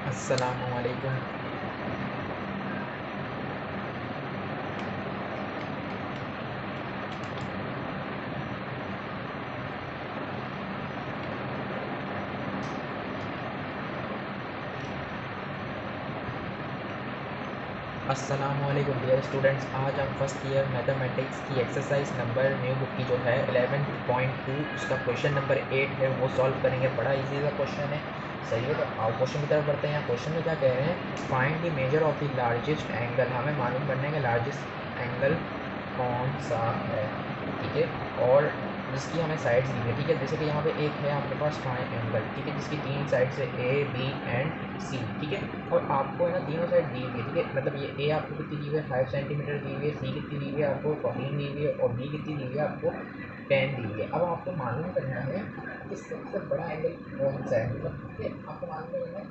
अस्सलामुअलैकुम। अस्सलामुअलैकुम dear students, आज हम फर्स्ट ईयर मैथमेटिक्स की एक्सरसाइज नंबर न्यू बुक की जो है 11.2 उसका क्वेश्चन नंबर 8 है वो सॉल्व करेंगे। बड़ा इजी सा क्वेश्चन है, सही है। तो आओ क्वेश्चन की तरफ बढ़ते हैं। क्वेश्चन में क्या कह रहे हैं, find the measure of the largest angle. हमें मालूम करने का लार्जेस्ट एंगल कौन सा है, ठीक है, और जिसकी हमें साइड्स दी है, ठीक है। जैसे कि यहाँ पे एक है आपके पास फाइन एंगल, ठीक है, जिसकी तीन साइड से ए बी एंड सी, ठीक है, और आपको है ना तीनों साइड दी हुई है, ठीक है। मतलब ये ए आपको कितनी दी हुई है, 5 सेंटीमीटर दी हुई है, सी कितनी दी हुई है आपको 14 दी हुई है, और बी कितनी दी हुई है आपको 10 दी हुई है। अब आपको मालूम करना है कि सबसे बड़ा एंगल कौन सा है, मतलब ठीक है, आपको मालूम करना है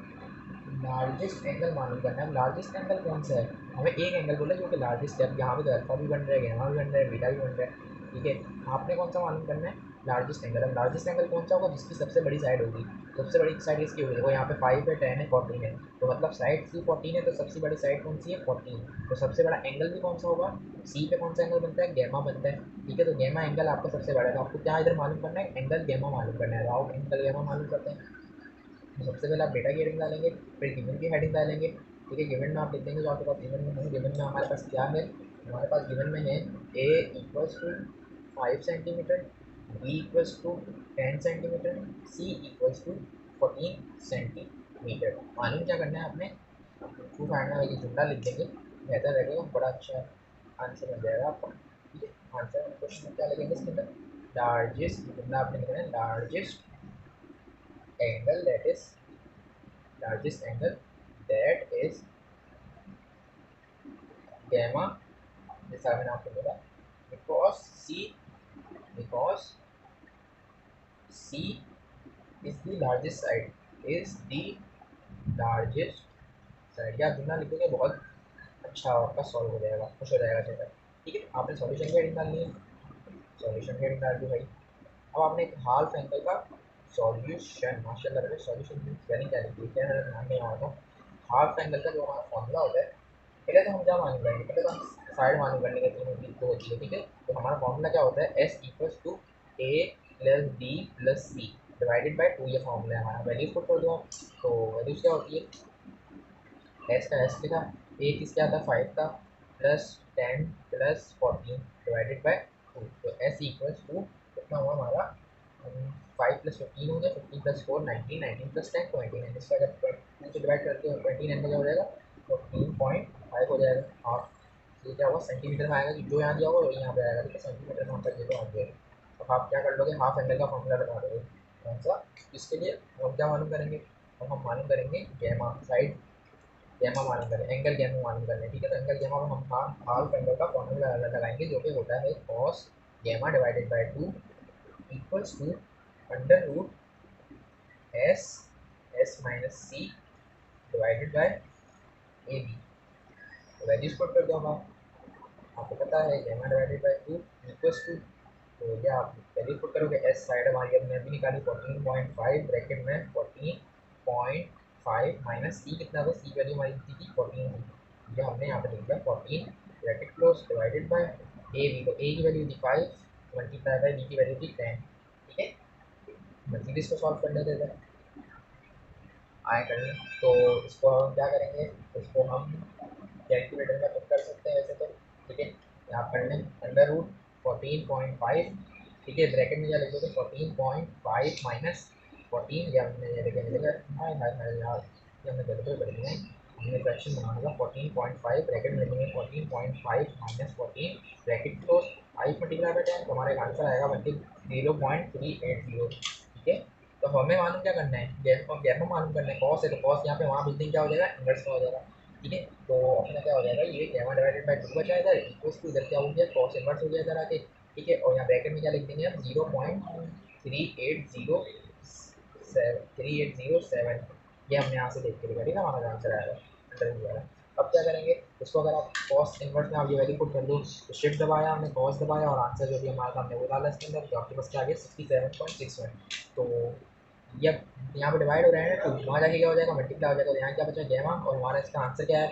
लार्जेस्ट एंगल मालूम करना है। लार्जेस्ट एंगल कौन सा है, हमें एक एंगल बोला जो कि लार्जेस्ट है। अब यहाँ पे तो अल्फा भी बन रहा है, गैमा भी बन रहा है, बीटा भी बन रहा है, ठीक है। आपने कौन सा मालूम करना है, लार्जेस्ट एंगल। अब लार्जेस्ट एंगल कौन सा होगा, जिसकी सबसे बड़ी साइड होगी। सबसे बड़ी साइड इसकी होगी, देखो यहाँ पे 5 है, 10 है, 14 है, तो मतलब साइड सी 14 है, तो सबसे बड़ी साइड कौन सी है, 14। तो सबसे बड़ा एंगल भी कौन सा होगा, सी पे कौन सा एंगल बनता है, गैमा बनता है, ठीक है। तो गैमा एंगल आपका सबसे बड़ा है, तो आपको क्या इधर मालूम करना है, एंगल गैमा मालूम करना है। तो आओ एंगल गैमा मालूम करते हैं। तो सबसे पहले आप डेटा की हेडिंग डालेंगे, फिर गिवन की हेडिंग डालेंगे, ठीक है। गिवन में आप लिख देंगे जो आपके पास गिवन में है। गिवन में हमारे पास क्या है, हमारे पास गिवन में है A equals to 5 centimetre, B equals to 10 centimetre, C equals to 14 centimetre. मालूम क्या करना है आपने, टू फाइंड वाली जुमला लिख देंगे, बेहतर रहेगा, बड़ा अच्छा आंसर बन जाएगा आपका, ठीक है। आंसर क्वेश्चन में क्या लिखेंगे इसके अंदर, लार्जेस्ट जुमला आपने लिखना है, largest angle that is largest angle that is gamma, जैसा मैंने आपको बोला, because C is the largest side, is the largest side। या जुमला लिखोगे बहुत अच्छा आपका सॉल्व हो जाएगा, खुश हो जाएगा चैप्टर, ठीक है। आपने सॉल्यूशन की हेडिंग डालनी है, सॉल्यूशन की हेडिंग डाल दी भाई। अब आपने एक हाफ एंगल का सॉल्यूशन, माशाल्लाह से सॉल्यूशन की स्पेलिंग क्या लिखी है मेरा ध्यान नहीं आ रहा था। हाफ एंगल का जो हमारा फॉर्मूला होता है, पहले तो हम क्या मालूम करेंगे, पहले तो हम साइड मालूम करने के तीनों की दो होती है, ठीक है। तो हमारा फॉर्मूला क्या होता है, S equals to A plus B plus C divided by 2, ये फॉर्मूला है हमारा। वैल्यूज पुट कर दो आप, तो वैल्यूज क्या होती है, एस का एस लिखा, ए किस क्या था 5 का, प्लस 10 प्लस 14 डिवाइडेड बाई 2। तो एस इक्वल्स टू कितना हुआ हमारा, 5 प्लस 15 हो गया, 15 प्लस 4 19, 19 प्लस 10 29। इसका जब 2 से डिवाइड करते हो 29 का क्या हो जाएगा, 14.5 हो जाएगा हाफ। ये क्या होगा, सेंटीमीटर में आएगा, कि जो यहाँ दिया होगा वही यहाँ पे आएगा, ठीक है। सेंटीमीटर में आपका जीरो आ जाएगा। अब आप क्या कर लोगे, हाफ एंगल का फॉर्मूला बता दोगे कौन सा, इसके लिए हम क्या मालूम करेंगे, अब हम मालूम करेंगे गैमा साइड, गैमा मालूम करें, एंगल गैमा मालूम करना है, ठीक है। तो एंगल गैमा में हम हाफ एंगल का फॉर्मूला लगाएंगे, जो कि होता है cos gamma divided by 2 equals to under root S S minus C divided by A B. तो वैल्यूज पुट कर दो हम, आपको पता है gamma divided by 2 equals to, तो ये आप वैल्यू पुट करोगे, एस साइड हमारी हमने अभी निकाली 14.5 ब्रैकेट में 14.5 माइनस सी कितना था, सी वैल्यू हमारी कितनी थी 14 थी, ये हमने यहाँ पे लिख दिया 14 bracket close divided by A B. तो ए की वैल्यू थी 5 मल्टीप्लाई बाई बी की वैल्यू थी 10, ठीक है। मल्टीपल इसको सॉल्व करने देते हैं, आए करने। तो इसको हम क्या करेंगे, इसको हम कैलकुलेटर में पुट कर सकते हैं वैसे तो, ठीक है। यहाँ कर लें अंडर रूट 14.5, ठीक है, ब्रैकेट में क्या लिख दोगे 14.5 माइनस 14, या हमने ये लिखे मिलेगा, हाय हाय हाय यार, ये हमने गलती कर दिया है, हमने फ्रैक्शन बनाना था 14.5 ब्रैकेट में लिखेंगे 14.5 minus 14 bracket close 5 multiply by 10, तो हमारा आंसर आएगा 0.380, ठीक है। तो हमें मालूम क्या करना है, गैमा गैमा मालूम करना है, कॉस है तो कॉस यहाँ पे वहाँ बिल्डिंग क्या हो जाएगा, इनवर्स का हो जाएगा, ठीक है। तो अपना क्या हो जाएगा, ये गैमा डिवाइडेड बाई 2 बचा इधर, इक्वल्स टू इधर क्या हो गया, कॉस इनवर्स हो गया इधर आके, ठीक है। और यहाँ ब्रैकेट में क्या लिख देंगे हम 0.3807, ये हमने यहाँ से देख के लिखा, ठीक है, हमारा आंसर आएगा अंडर वगैरह। अब क्या करेंगे, इसको अगर आप कॉस इनवर्स में आप ये वैल्यू पुट कर दो, तो शिफ्ट दबाया हमने, कॉस दबाया, और आंसर जो भी हमारा सामने वो डाला इसके अंदर, तो आपके पास क्या आ गया 67.61। तो ये यहाँ पे डिवाइड हो रहा है ना, टू वहाँ जाके क्या हो जाएगा, मल्टीप्लाई हो जाएगा। तो यहाँ क्या बचा, गैमा, और हमारा इसका आंसर क्या है,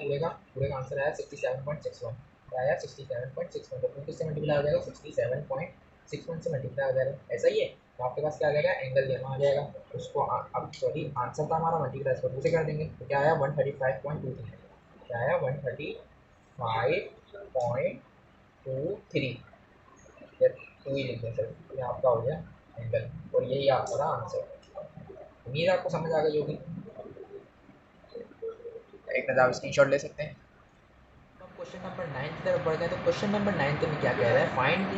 पूरे का आंसर आया 67.61। क्या आया, 67.61। तो टू किससे मल्टीप्लाई हो जाएगा, 67.61 से मल्टीप्लाई हो जाएगा। ऐसा ही है। तो आपके पास क्या आ जाएगा, एंगल गैमा आ जाएगा। उसको अब सॉरी, आंसर था हमारा, मल्टीप्लाई इसको टू से कर देंगे। तो क्या आया, 135.23। क्या आया, 135.23। या टू ही लिख दें सर, ये आपका हो गया एंगल, और यही आपका था आंसर। उम्मीद है आपको समझ आ गई होगी। एक नज़र आप स्क्रीन शॉट ले सकते हैं। क्वेश्चन नंबर 9 की तरफ बढ़ गए। तो क्वेश्चन नंबर 9 में क्या कह रहा है, find the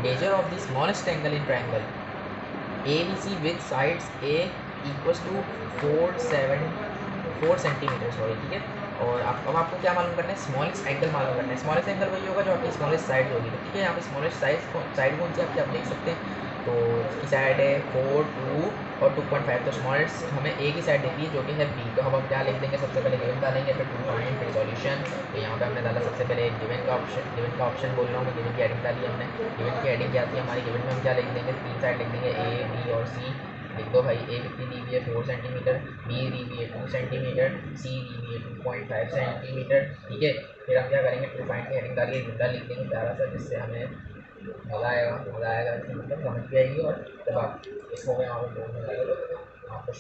measure of the smallest angle in triangle A B C with sides a equals to 4 centimetre, sorry, ठीक है। और अब आपको क्या मालूम करना है, स्मॉलेस्ट एंगल मालूम करना है। स्मॉलेस्ट एंगल वही होगा जो आपकी स्मॉलेस्ट साइड होगी, तो ठीक है। यहाँ पे स्मॉलेस्ट साइड कौन सी आपकी, आप देख सकते हैं। तो इसकी साइड है 4, 2 और 2.5। तो स्मॉलेस्ट हमें ए की साइड देती है जो कि है बी। तो हम क्या लिख देंगे, सबसे पहले गिवन डालेंगे, फिर टू फाइंड, फिर सॉल्यूशन। तो यहाँ पे हमने डाला सबसे पहले गिवन का ऑप्शन बोल रहा हूँ मैं, गिवन की हेडिंग डाली हमने। गिवन की हेडिंग क्या आती है हमारी, गिवन में हम क्या लिख देंगे, तीन साइड लिख देंगे, ए बी और सी। लिख दो भाई, ए कितनी दी हुई है, 4 सेंटीमीटर, बी दी हुई है 2 सेंटीमीटर, सी दी हुई है 2.5 सेंटीमीटर, ठीक है। फिर हम क्या करेंगे, टू फाइंड की हेडिंग डालिए, जुमला लिख देंगे प्यारा सा, जिससे हमें मज़ा आएगा, इससे मतलब समझ भी आएगी। और जब आप लिखोगे वहाँ पर बोलने लगे तो आप खुश,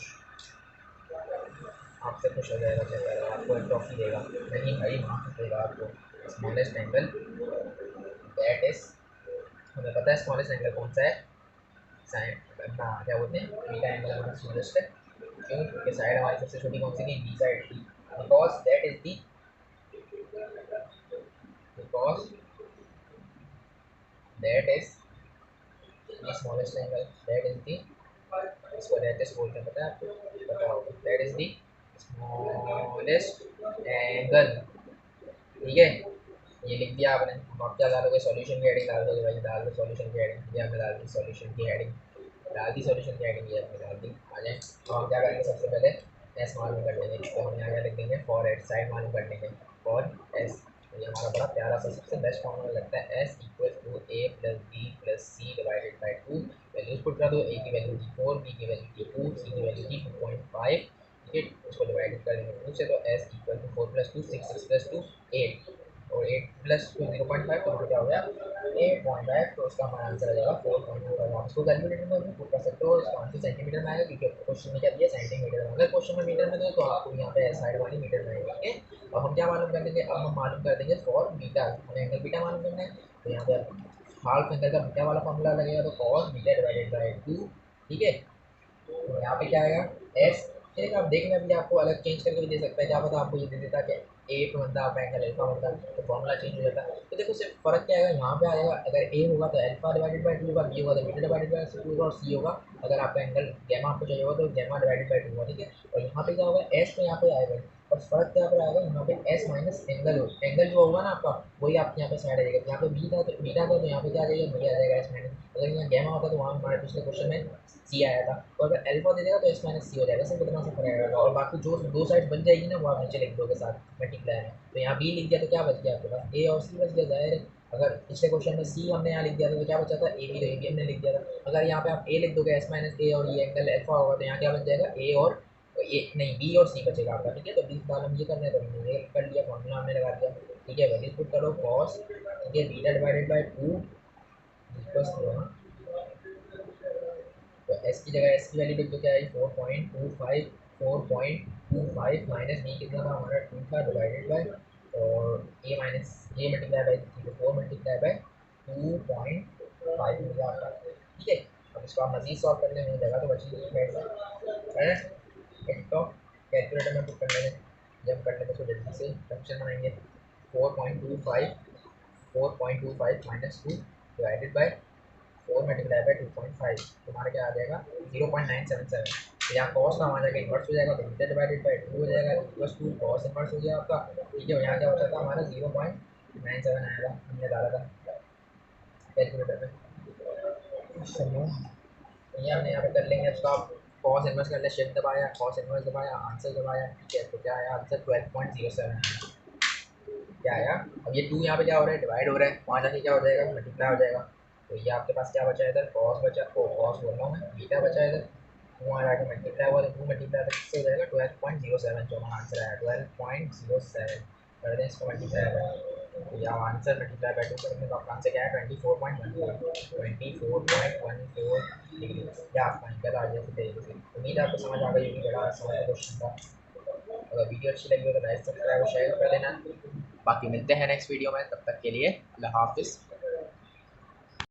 आपसे खुश हो जाएगा, क्या करेगा, आपको एक ट्रॉफी देगा। नहीं भाई, वहाँ देगा आपको स्मॉलेस्ट एंगल, दैट इज, हमें पता है स्मॉलेस्ट एंगल कौन सा है, साइड अपना क्या बोलते हैं, बीटा एंगल हमारा स्मॉलेस्ट है। क्यों, क्योंकि साइड हमारी सबसे छोटी कौन सी थी, बी साइड थी। Because that is the, because that is the smallest angle, that is the, इसको लेटेस्ट बोलते हैं, पता है आपको, पता होगा, that is the smallest angle, ठीक है। ये लिख दिया आपने। अब आप क्या डालोगे, सॉल्यूशन की हेडिंग डाल दोगे भाई, डाल दो सॉल्यूशन की हेडिंग, ये हमने डाल दी सॉल्यूशन की हेडिंग, डाल दी सॉल्यूशन की हेडिंग, ये हमने डाल दी। आ जाए, तो हम क्या करेंगे, सबसे पहले एस मालूम कर लेंगे। तो हम यहाँ क्या लिख देंगे, फॉर एट साइड मालूम कर लेंगे, फॉर एस। तो ये हमारा बड़ा प्यारा सा सबसे बेस्ट फॉर्मूला लगता है, s equal to A plus B plus C divided by two. Values put कर दो, ए की वैल्यू थी 4, बी की वैल्यू थी 2, सी की वैल्यू थी 2.5, ठीक है। उसको डिवाइडेड कर देंगे 2 से, तो s equal to 4 plus 2 6, 6 plus 2 8, और 8 प्लस 2 0.5, तो क्या हो गया 8.5। तो उसका हमारा आंसर आ जाएगा 4.25। आप इसको कैलकुलेटर में भी पुट कर सकते हो, इसका आंसर सेंटीमीटर में आएगा, क्योंकि क्वेश्चन में क्या दिया सेंटीमीटर में। अगर क्वेश्चन में मीटर में दो तो आपको यहाँ पे साइड वाली मीटर में आएगी, ठीक है। अब हम क्या मालूम कर देंगे, अब हम मालूम कर देंगे फॉर बीटा, हमें एंगल बीटा मालूम करना है। तो यहाँ पे हाफ एंगल का बीटा वाला फॉर्मूला लगेगा, तो कॉस बीटा डिवाइडेड बाई 2, ठीक है। तो यहाँ पे क्या आएगा, एस, एक आप देखना भी आपको अलग चेंज करके भी दे सकता है, क्या पता आपको ये दे देता कि ए पे बनता आप एंगल अल्फा बनता, तो फॉर्मूला चेंज हो जाता है। तो देखो सिर्फ फर्क क्या आएगा, यहाँ पे आएगा अगर ए होगा तो अल्फा डिवाइडेड बाई 2 होगा, बी होगा तो बीटा डिवाइडेड बाई 2 होगा, और सी होगा अगर आपका एंगल गैमा आपको चाहिए होगा तो गैमा डिवाइडेड बाई 2 होगा, ठीक है। और यहाँ पे क्या होगा, एस तो यहाँ पे आएगा, और फर्क क्या पर आएगा, यहाँ पे एस माइनस एंगल हो, एंगल जो होगा ना आपका वही आपके यहाँ पे साइड आ जाएगा। यहाँ पे बीटा था तो यहाँ पे क्या आ जाएगा, बी आ जाएगा एस माइनस। अगर यहाँ गैमा होता तो वहाँ हमारे पिछले क्वेश्चन में सी आया था, तो अगर अल्फा दे देगा तो एस माइनस सी हो जाएगा, सिर्फ इतना सा फर्क आएगा। और बाकी जो दो साइड बन जाएगी ना वो आप नीचे लिख दोगे साथ मल्टीप्लाई में। तो यहाँ बी लिख दिया तो क्या बच गया आपके पास, ए और सी बच गया, जाहिर है। अगर पिछले क्वेश्चन में सी हमने यहाँ लिख दिया था तो क्या बचा था, ए बी, तो ए बी हमने लिख दिया था। अगर यहाँ पे आप ए लिख दोगे एस माइनस ए, और ये एंगल अल्फा होगा, तो यहाँ क्या बच जाएगा, ए और ए नहीं, बी और सी बचेगा आपका, ठीक है। तो बीस बार हम ये करने तो हमने ये कर लिया, फॉर्मूला हमने लगा दिया, ठीक है। वैल्यूज पुट करो, कॉस, ठीक है, बीटा डिवाइडेड बाई 2 प्लस, तो एस की जगह एस की वैल्यू लिख दो, क्या है 4.25, 4.25 माइनस बी कितना था हमारा 2 था डिवाइडेड बाय, और ए माइनस ए मल्टीप्लाई बाई 3, तो 4 मल्टीप्लाई बाय 2.5 मिल गया आपका, ठीक है। अब इसको आप मजीद सॉल्व कर लें, जगह तो बची नहीं है, एक तो कैलकुलेटर में पुट करने में, जब करने में तो जल्दी से फंक्शन बनाएंगे, 4.25, 4.25 minus 2 divided by 4 multiply by 2.5, तुम्हारा क्या आ जाएगा 0.977। तो यहाँ कॉस ना वहाँ जाकर इन्वर्स हो जाएगा, तो बीटा डिवाइडेड बाई 2 हो जाएगा, प्लस 2 कॉस इन्वर्स हो गया आपका, ठीक है। यहाँ क्या बचा था हमारा 0.97 आएगा, हमने डाला था कैलकुलेटर में। चलो ये हमने यहाँ पे कर लेंगे, अब आप कॉस इन्वर्स कर ले, शिफ्ट दबाया, कॉस इन्वर्स दबाया, आंसर दबाया, ठीक है। तो क्या आया आंसर 12.07 क्या आया। अब ये 2 यहाँ पे क्या हो रहा है, डिवाइड हो रहा है, वहाँ जाके क्या हो जाएगा, मल्टीप्लाई हो जाएगा। तो ये आपके पास क्या बचा है इधर, कॉस बचा, ओ कॉस बोल रहा हूँ मैं, बीटा बचा है इधर वहाँ जाके मल्टीप्लाई हुआ तो 2 मल्टीप्लाई तो किससे हो जाएगा 12.07 जो हमारा आंसर आया 12.07 कर दें इसको मल्टीप्लाई तो या आंसर मल्टीप्लाई बाई 2 करेंगे तो आपका आंसर क्या है 24.14 डिग्री या आपका निकल आ जैसे तरीके से उम्मीद है आपको समझ आ गई होगी बड़ा समझ क्वेश्चन था अगर वीडियो अच्छी लगी हो तो लाइक सब्सक्राइब और शेयर कर देना बाकी मिलते हैं नेक्स्ट वीडियो में तब तक के लिए अल्लाह हाफिज़।